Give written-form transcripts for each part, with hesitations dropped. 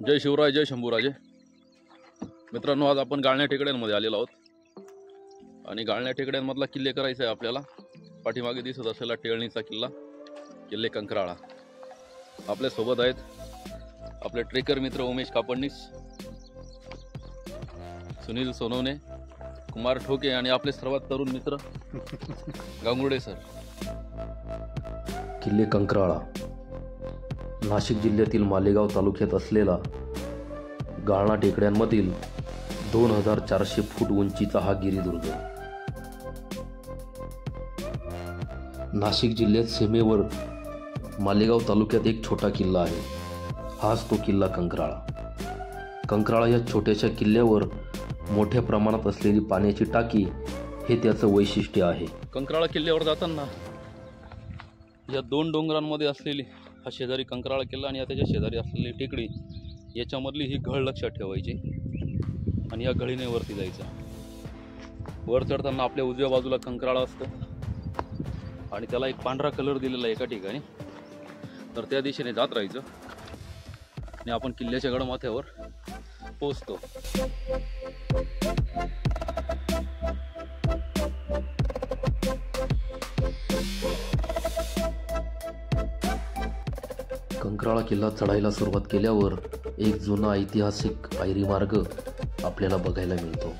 जय शिवराय, जय शंभूराजे. मित्रांनो, आज आपण गाळण्या टेकड्यांमध्ये आलेलो आहोत आणि गाळण्या टेकड्यांमधला किल्ले करायचा आहे आपल्याला. पाठीमागे दिसत असलेला टेळणीचा किल्ला, किल्ले कंकराळा. आपल्या सोबत आहेत आपले ट्रेकर मित्र उमेश कापडणीस, सुनील सोनवणे, कुमार ठोके आणि आपले सर्वात तरुण मित्र गांगुर्डे सर. किल्ले कंकराळा नाशिक जिल्ह्यातील मालेगाव तालुक्यात असलेला गाळणा टेकड्यांमधील 2400 फूट उंचीचा हा गिरिदुर्ग. नाशिक जिल्ह्यात सीमेवर मालेगाव तालुक्यात एक छोटा किल्ला आहे. हाच तो किल्ला कंकराळा. कंकराळा या छोट्याशा किल्ल्यावर मोठ्या प्रमाणात असलेली पाण्याची टाकी हे त्याचं वैशिष्ट्य आहे. कंकराळा किल्ल्यावर जाताना या दोन डोंगरांमध्ये असलेली हा शेजारी कंकराळा किल्ला आणि त्याच्या शेजारी असलेली टेकडी, याच्यामधली ही घळ लक्षात ठेवायची आणि या घळीने वरती जायचं. वर चढताना आपल्या उजव्या बाजूला कंकराळा असतं आणि त्याला एक पांढरा कलर दिलेला एका ठिकाणी. तर त्या दिशेने जात राहायचं आणि आपण किल्ल्याच्या गडमाथ्यावर पोहोचतो. कंकराळा किल्ला चढायला सुरुवात केल्यावर एक जुना ऐतिहासिक पायरी मार्ग आपल्याला बघायला मिळतो.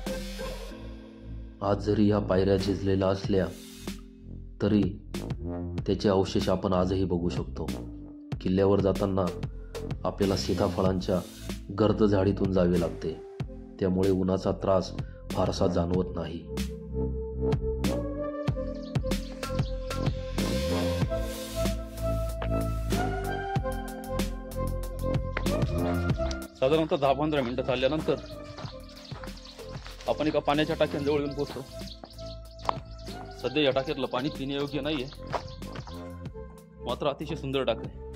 आज जरी या पायऱ्या झिजलेल्या असल्या तरी त्याचे अवशेष आपण आजही बघू शकतो. किल्ल्यावर जाताना आपल्याला सीताफळांच्या गर्द झाडीतून जावे लागते, त्यामुळे उन्हाचा त्रास फारसा जाणवत नाही. साधारणतः 10-15 मिनिटं चालल्यानंतर आपण एका पाण्याच्या टाक्यांजवळ येऊन पोहोचतो. सध्या या टाक्यातलं पाणी पिण्यायोग्य नाहीये, मात्र अतिशय सुंदर टाक आहे.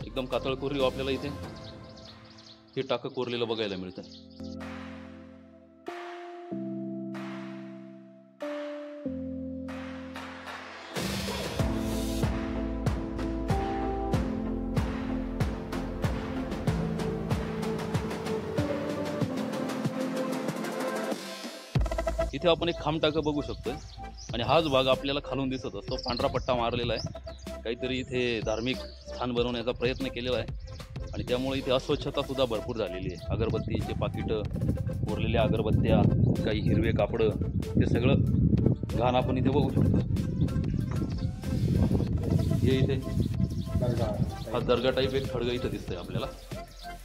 एकदम कातळ कोरली आपल्याला इथे हे टाकं कोरलेलं बघायला मिळतं. इथे आपण एक खांब टाकं बघू शकतोय आणि हाच भाग आपल्याला खालून दिसत असतो. पांढरा पट्टा मारलेला आहे. काहीतरी इथे धार्मिक स्थान बनवण्याचा प्रयत्न केलेला आहे आणि त्यामुळे इथे अस्वच्छता सुद्धा भरपूर झालेली आहे. अगरबत्तीचे पाकिटं, कोरलेल्या अगरबत्त्या, काही हिरवे कापडं, ते सगळं घाण आपण इथे बघू शकतो. हे इथे हा दर्गा टाईप एक खडगं इथं दिसतंय आपल्याला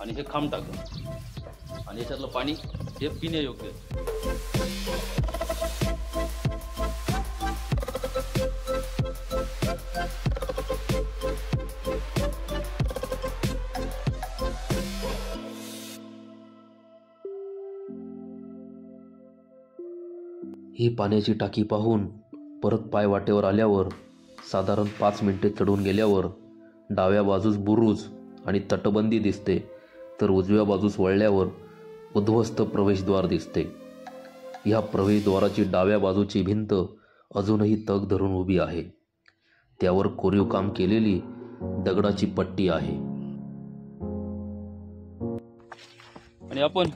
आणि हे खांब टाकं आणि याच्यातलं पाणी हे पिण्यायोग्य आहे. ही पाण्याची टाकी पाहून परत पाय वाटेवर आल्यावर साधारण 5 मिनिटे चढून गेल्यावर डाव्या बाजूस बुरुज आणि तटबंदी दिसते, तर उजव्या बाजूस वळल्यावर उद्ध्वस्त प्रवेशद्वार दिसते. ह्या प्रवेशद्वाराची डाव्या बाजूची भिंत अजूनही तग धरून उभी आहे. त्यावर कोरीव काम केलेली दगडाची पट्टी आहे. आणि आपण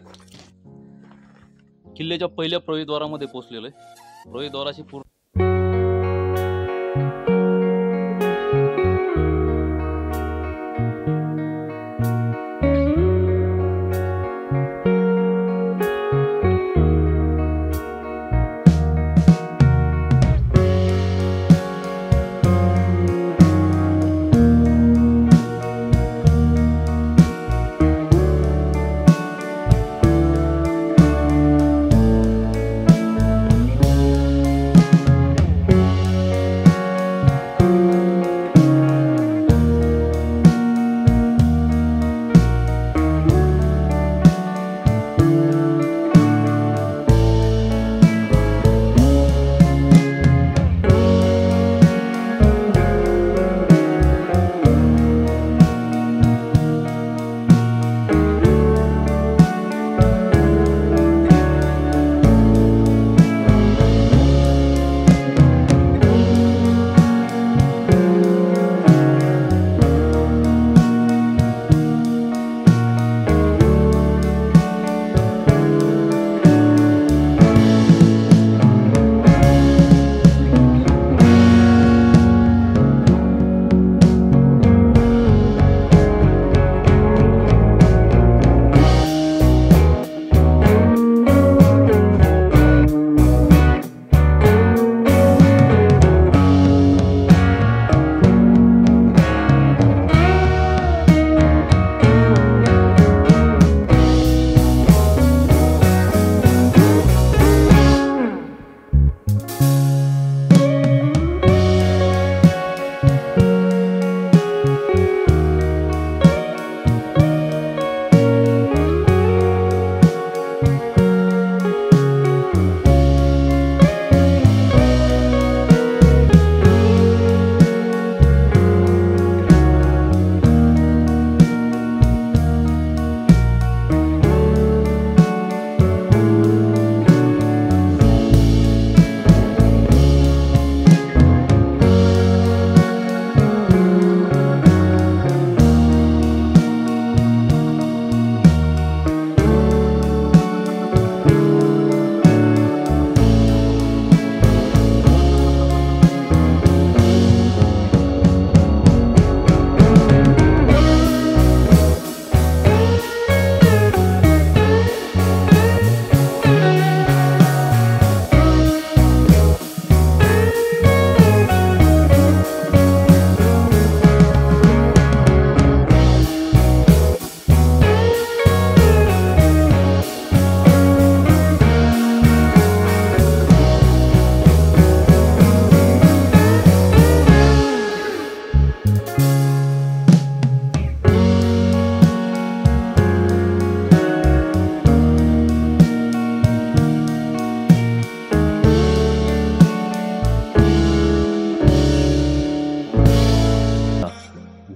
किल्ल्याच्या पहिल्या प्रवेशद्वारामध्ये पोहोचलेलो आहे. प्रवेशद्वाराची पूर्ण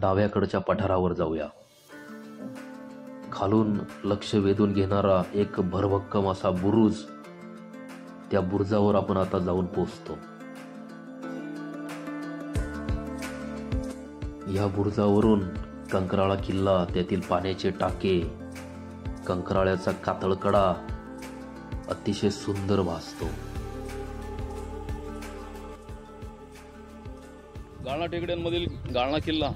डाव्याकडच्या पठारावर जाऊया. खालून लक्ष वेधून घेणारा एक भरभक्कम असा बुरुज, त्या बुरुजावर आपण आता जाऊन पोहोचतो. या बुरुजावरून कंकराळा किल्ला, त्यातील पाण्याचे टाके, कंकराळ्याचा कातळकडा अतिशय सुंदर भासतो. गाळणा टेकड्यांमधील गाळणा किल्ला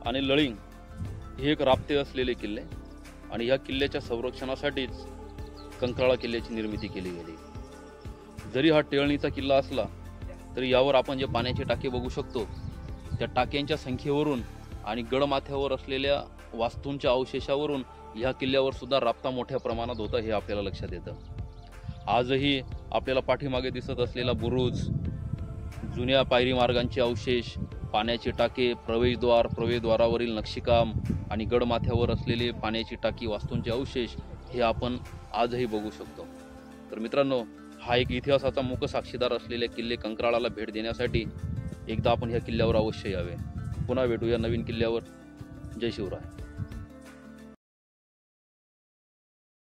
आणि लळिंग हे एक राप्ते असलेले किल्ले आणि ह्या किल्ल्याच्या संरक्षणासाठीच कंकराळा किल्ल्याची निर्मिती केली गेली. जरी हा टेळणीचा किल्ला असला तरी यावर आपण जे पाण्याचे टाके बघू शकतो, त्या टाक्यांच्या संख्येवरून आणि गडमाथ्यावर असलेल्या वास्तूंच्या अवशेषावरून ह्या किल्ल्यावर सुद्धा राबता मोठ्या प्रमाणात होता हे आपल्याला लक्षात येतं. आजही आपल्याला पाठीमागे दिसत असलेला बुरुज, जुन्या पायरी मार्गांचे अवशेष, पाण्याचे टाके, प्रवेशद्वारावरील नक्षीकाम आणि गडमाथ्यावर असलेले पाण्याची टाकी, वास्तूंचे अवशेष हे आपण आजही बघू शकतो. तर मित्रांनो, हा एक इतिहासाचा मूक साक्षीदार असलेले किल्ले कंकराळाला भेट देण्यासाठी एकदा आपण ह्या किल्ल्यावर अवश्य यावे. पुन्हा भेटूया नवीन किल्ल्यावर. जय शिवराय.